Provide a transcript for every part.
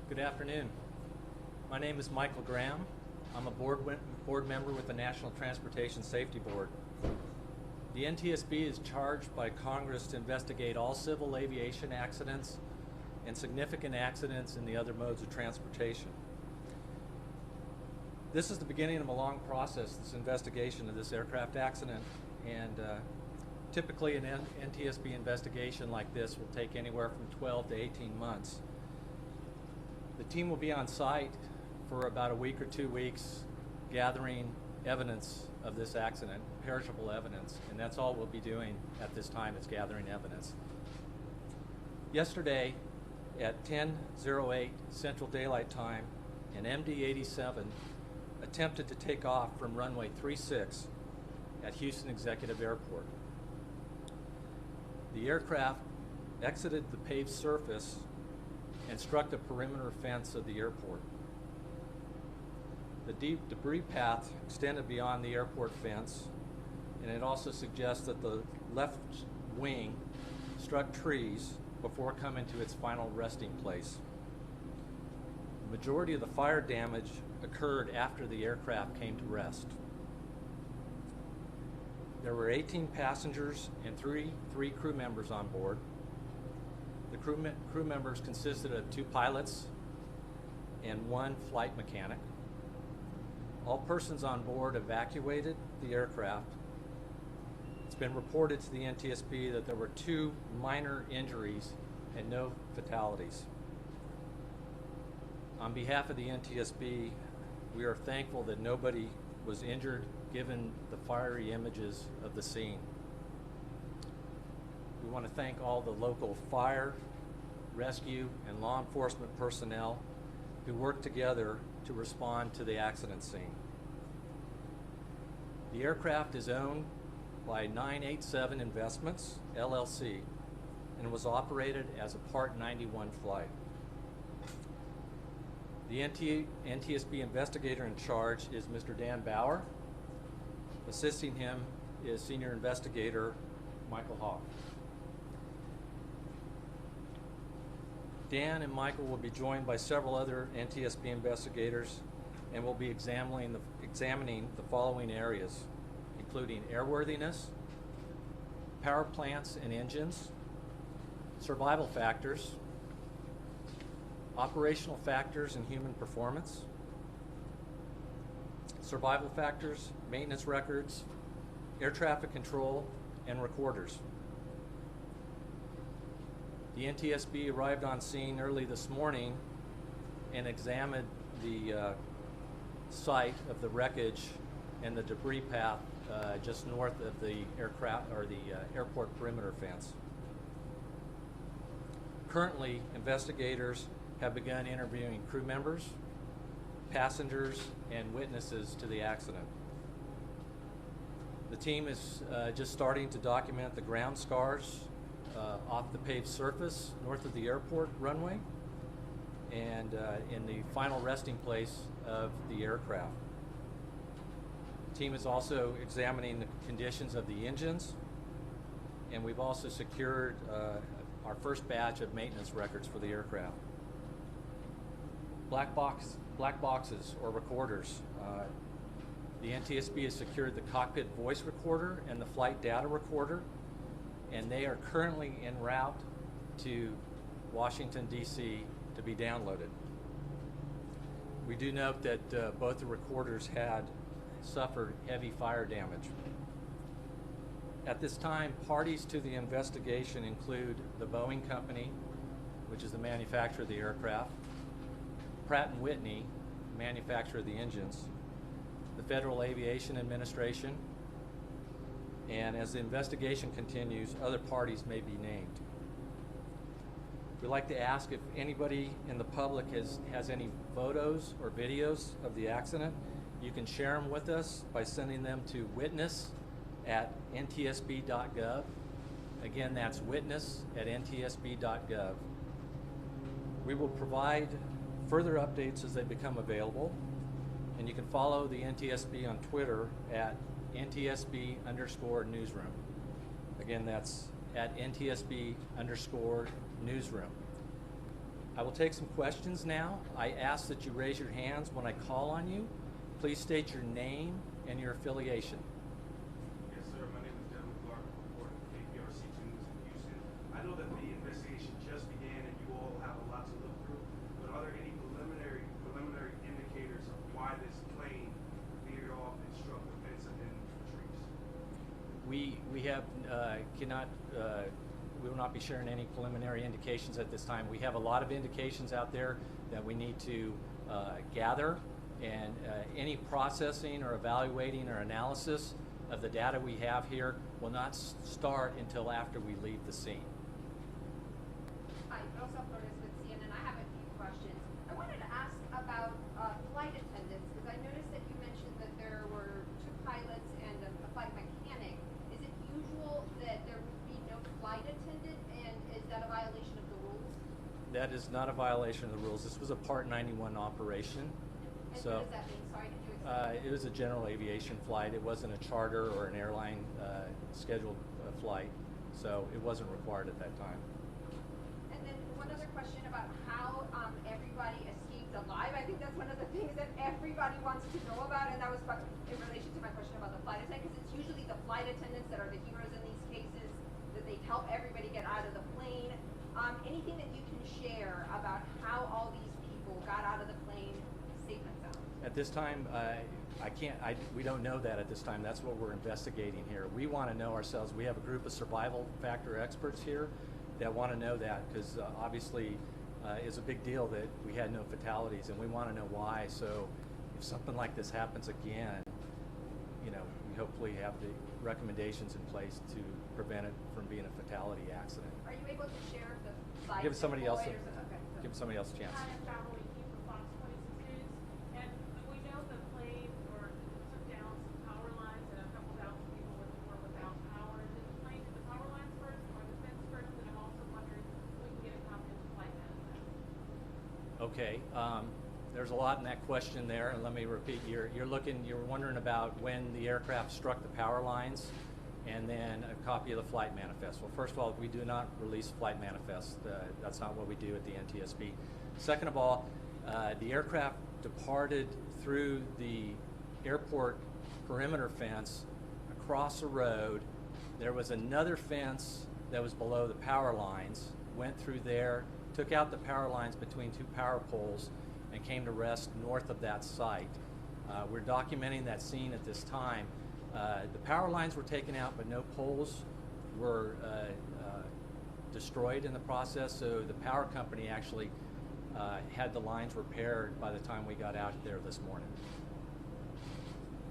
Good afternoon. My name is Michael Graham. I'm a board member with the National Transportation Safety Board. The NTSB is charged by Congress to investigate all civil aviation accidents and significant accidents in the other modes of transportation. This is the beginning of a long process, this investigation of this aircraft accident, and typically an NTSB investigation like this will take anywhere from 12 to 18 months. The team will be on site for about a week or 2 weeks gathering evidence of this accident, perishable evidence, and that's all we'll be doing at this time is gathering evidence. Yesterday at 10:08 Central Daylight Time, an MD-87 attempted to take off from runway 36 at Houston Executive Airport. The aircraft exited the paved surface and struck the perimeter fence of the airport. The deep debris path extended beyond the airport fence, and it also suggests that the left wing struck trees before coming to its final resting place. The majority of the fire damage occurred after the aircraft came to rest. There were 18 passengers and three crew members on board. The crew members consisted of 2 pilots and 1 flight mechanic. All persons on board evacuated the aircraft. It's been reported to the NTSB that there were 2 minor injuries and no fatalities. On behalf of the NTSB, we are thankful that nobody was injured given the fiery images of the scene. We want to thank all the local fire, rescue, and law enforcement personnel who worked together to respond to the accident scene. The aircraft is owned by 987 Investments, LLC, and was operated as a Part 91 flight. The NTSB investigator in charge is Mr. Dan Bauer. Assisting him is Senior Investigator Michael Hawk. Dan and Michael will be joined by several other NTSB investigators and will be examining the following areas, including airworthiness, power plants and engines, survival factors, operational factors and human performance, survival factors, maintenance records, air traffic control, and recorders. The NTSB arrived on scene early this morning and examined the site of the wreckage and the debris path just north of the airport perimeter fence. Currently, investigators have begun interviewing crew members, passengers, and witnesses to the accident. The team is just starting to document the ground scars off the paved surface north of the airport runway and in the final resting place of the aircraft. team is also examining the conditions of the engines, and we've also secured our first batch of maintenance records for the aircraft. Black boxes or recorders. The NTSB has secured the cockpit voice recorder and the flight data recorder, and they are currently en route to Washington, D.C. to be downloaded. We do note that both the recorders had suffered heavy fire damage. At this time, parties to the investigation include the Boeing Company, which is the manufacturer of the aircraft, Pratt & Whitney, manufacturer of the engines, the Federal Aviation Administration, and as the investigation continues, other parties may be named. We'd like to ask if anybody in the public has any photos or videos of the accident. You can share them with us by sending them to witness@ntsb.gov. Again, that's witness@ntsb.gov. We will provide further updates as they become available, and you can follow the NTSB on Twitter at NTSB_newsroom. Again, that's at NTSB_newsroom. I will take some questions now. I ask that you raise your hands when I call on you. Please state your name and your affiliation. Yes, sir. My name is Devin Clark, reporting for KPRC News in Houston. I know that the investigation just began and you all have a lot to look through, but are there any preliminary indicators of why this plane veered off and struck the fence and then trees? We will not be sharing any preliminary indications at this time. We have a lot of indications out there that we need to gather, and any processing or evaluating or analysis of the data we have here will not start until after we leave the scene. Hi, Rosa Flores with CNN. I have a few questions. I wanted to ask about flight attendants, because I noticed that you mentioned that there were 2 pilots and a flight mechanic. Is it usual that there would be no flight attendant, and is that a violation of the rules? That is not a violation of the rules. This was a Part 91 operation. And So, what does that mean? Sorry, could you explain? it was a general aviation flight. It wasn't a charter or an airline scheduled flight, so it wasn't required at that time. And then one other question about how everybody escaped alive. I think that's one of the things that everybody wants to know about, and that was in relation to my question about the flight attendant, because it's usually the flight attendants that are the heroes in these cases, that they help everybody get out of the plane. Anything that you can share about how all these people got out of the plane safe and sound? At this time, we don't know that at this time. That's what we're investigating here. We want to know ourselves. We have a group of survival factor experts here that want to know that, because obviously it's a big deal that we had no fatalities, and we want to know why. So if something like this happens again, we hopefully have the recommendations in place to prevent it from being a fatality accident. Are you able to share the flight? Give somebody else Okay. give somebody else a chance. Hi, I'm Beverly Key from Fox 26 News, and we know the plane took down some power lines and a couple thousand people were without power. Did the plane hit the power lines first or the fence first? And I'm also wondering if we can get a copy of the flight manifest. Okay, there's a lot in that question there, and let me repeat. You're wondering about when the aircraft struck the power lines, and then a copy of the flight manifest. Well, first of all, we do not release flight manifests. That's not what we do at the NTSB. Second of all, the aircraft departed through the airport perimeter fence across the road. There was another fence that was below the power lines, went through there, took out the power lines between 2 power poles, and came to rest north of that site. We're documenting that scene at this time. The power lines were taken out, but no poles were destroyed in the process, so the power company actually had the lines repaired by the time we got out there this morning.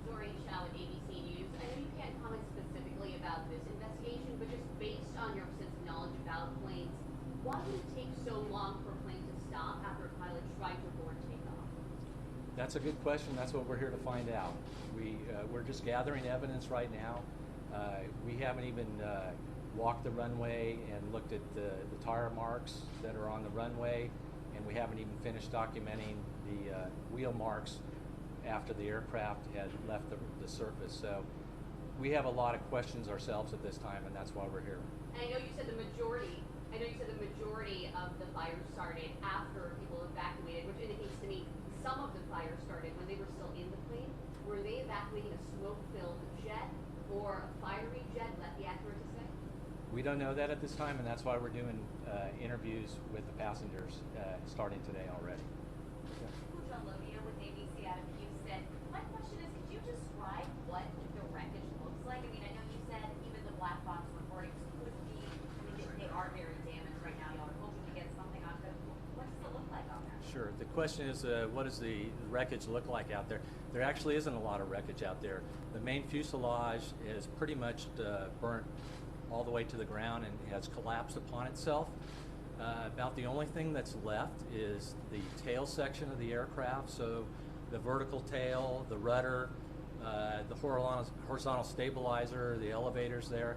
Doreen Shaw with ABC News. I know you can't comment specifically about this investigation, but just based on your extensive knowledge about planes, why would it take so long for a plane to stop after a pilot tried to board takeoff? That's a good question. That's what we're here to find out. We're just gathering evidence right now. We haven't even walked the runway and looked at the tire marks that are on the runway, and we haven't even finished documenting the wheel marks after the aircraft had left the surface. So we have a lot of questions ourselves at this time, and that's why we're here. And I know you said the majority of the fires started after people evacuated, which indicates to me some of the fires started when they were still in the plane. Were they evacuating a smoke-filled jet or a fiery jet? Would that be accurate to say? We don't know that at this time, and that's why we're doing interviews with the passengers starting today already. Olivia with ABC out of Houston. My question is, could you describe what the wreckage looks like? I mean, I know you said even the black box recordings could be, I mean, they are very damaged right now. Y'all are hoping to get something on them. What does it look like out there? Sure. The question is, what does the wreckage look like out there? There actually isn't a lot of wreckage out there. The main fuselage is pretty much burnt all the way to the ground and has collapsed upon itself. About the only thing that's left is the tail section of the aircraft, so the vertical tail, the rudder, the horizontal stabilizer, the elevators there,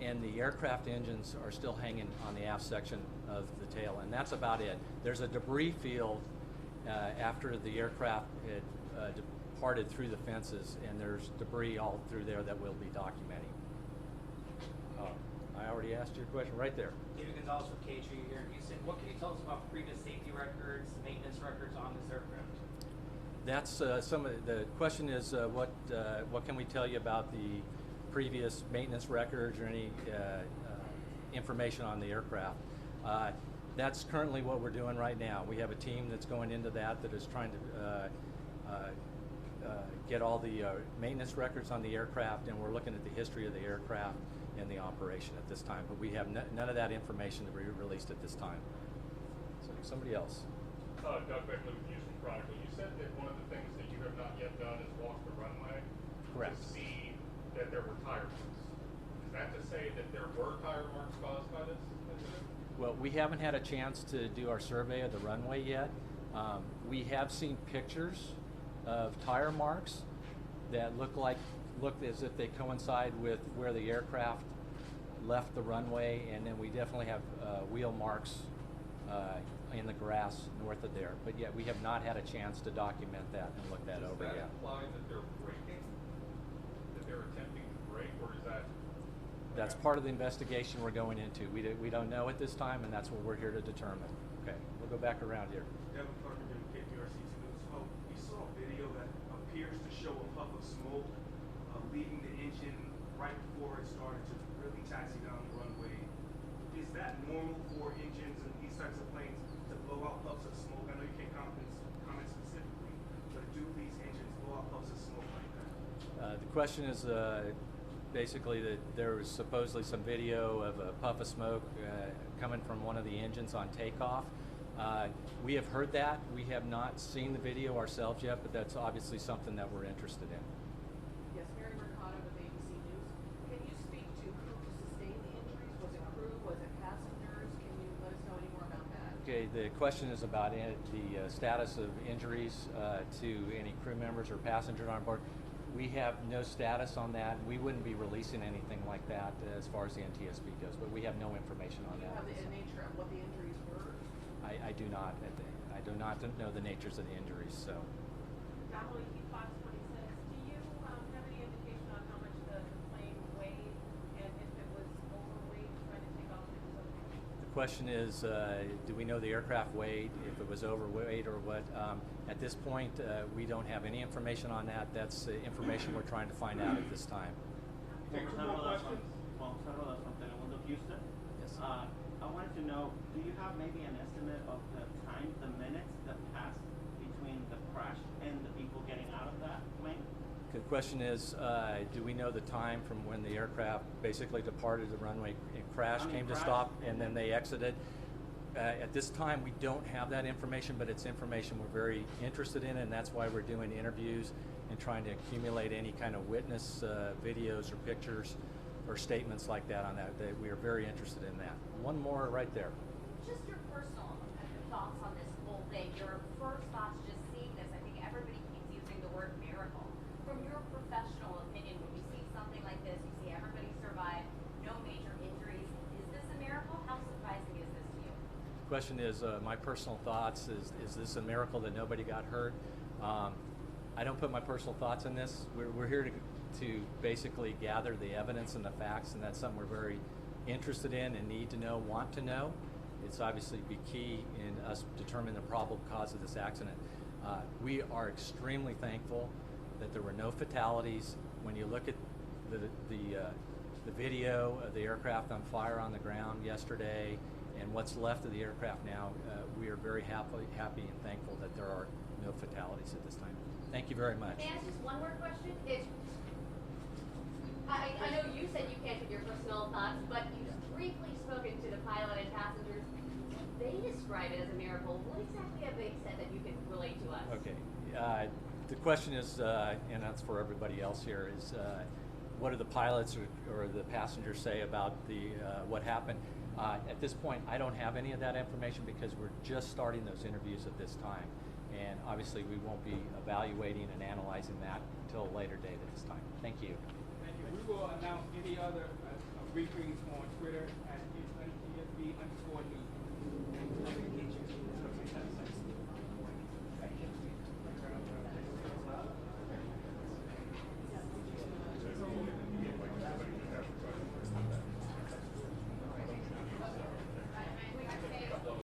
and the aircraft engines are still hanging on the aft section of the tail, and that's about it. There's a debris field after the aircraft had departed through the fences, and there's debris all through there that we'll be documenting. I already asked your question right there. David Gonzalez with KHU here in Houston. What can you tell us about previous safety records, maintenance records on this aircraft? That's some of the question is what can we tell you about the previous maintenance records or any information on the aircraft? That's currently what we're doing right now. We have a team that's going into that is trying to get all the maintenance records on the aircraft, and we're looking at the history of the aircraft and the operation at this time. But we have none of that information to be released at this time. So somebody else. Doug Beckley with Houston Chronicle. You said that one of the things that you have not yet done is walk the runway. Correct. To see that there were tire marks. Is that to say that there were tire marks caused by this incident? Well, we haven't had a chance to do our survey of the runway yet. We have seen pictures of tire marks that look as if they coincide with where the aircraft left the runway, and then we definitely have wheel marks in the grass north of there. But yet we have not had a chance to document that and look that over yet. Does that imply that they're braking? That they're attempting to brake, or is that? That's part of the investigation we're going into. We don't know at this time, and that's what we're here to determine. Okay, we'll go back around here. Devin Clark again, KPRC News. We saw a video that appears to show a puff of smoke leaving the engine right before it started to really taxi down the runway. Is that normal for engines and these types of planes to blow out puffs of smoke? I know you can't comment specifically, but do these engines blow out puffs of smoke like that? The question is basically that there was supposedly some video of a puff of smoke coming from one of the engines on takeoff. We have heard that. We have not seen the video ourselves yet, but that's obviously something that we're interested in. Yes, Mary Mercado with ABC News. Can you speak to who sustained the injuries? Was it crew? Was it passengers? Can you let us know any more about that? Okay, the question is about the status of injuries to any crew members or passengers on board. We have no status on that. We wouldn't be releasing anything like that as far as the NTSB goes, but we have no information on Do you that. have the nature of what the injuries were? I do not. I do not know the natures of the injuries. So. Dolly, Fox 26. Do you have any indication on how much the plane weighed and if it was overweight trying to take off and it was okay? The question is, do we know the aircraft weight, if it was overweight or what? At this point, we don't have any information on that. That's information we're trying to find out at this time. Houston. Yes. I wanted to know, do you have maybe an estimate of the time, the minutes that passed between the crash and the people getting out of that plane? The question is, do we know the time from when the aircraft basically departed the runway and crashed, came to crashed, stop, and then they exited? At this time, we don't have that information, but it's information we're very interested in, and that's why we're doing interviews and trying to accumulate any kind of witness videos or pictures or statements like that on that. We are very interested in that. One more right there. Just your personal thoughts on this whole thing. Your first thoughts just seeing this. I think everybody keeps using the word miracle. From your professional opinion, when you see something like this, you see everybody survive, no major injuries. Is this a miracle? How surprising is this to you? The question is, my personal thoughts, is this a miracle that nobody got hurt? I don't put my personal thoughts in this. We're here to basically gather the evidence and the facts, and that's something we're very interested in and need to know, want to know. It's obviously be key in us determining the probable cause of this accident. We are extremely thankful that there were no fatalities. When you look at the video of the aircraft on fire on the ground yesterday and what's left of the aircraft now, we are very happy and thankful that there are no fatalities at this time. Thank you very much. May I ask just one more question? I know you said you can't give your personal thoughts, but you've briefly spoken to the pilot and passengers. They describe it as a miracle. What exactly have they said that you can relate to us? Okay. The question is, and that's for everybody else here, is what do the pilots or the passengers say about what happened? At this point, I don't have any of that information because we're just starting those interviews at this time. And obviously, we won't be evaluating and analyzing that until a later date at this time. Thank you. Thank you. We will announce any other briefings on Twitter at NTSB_news.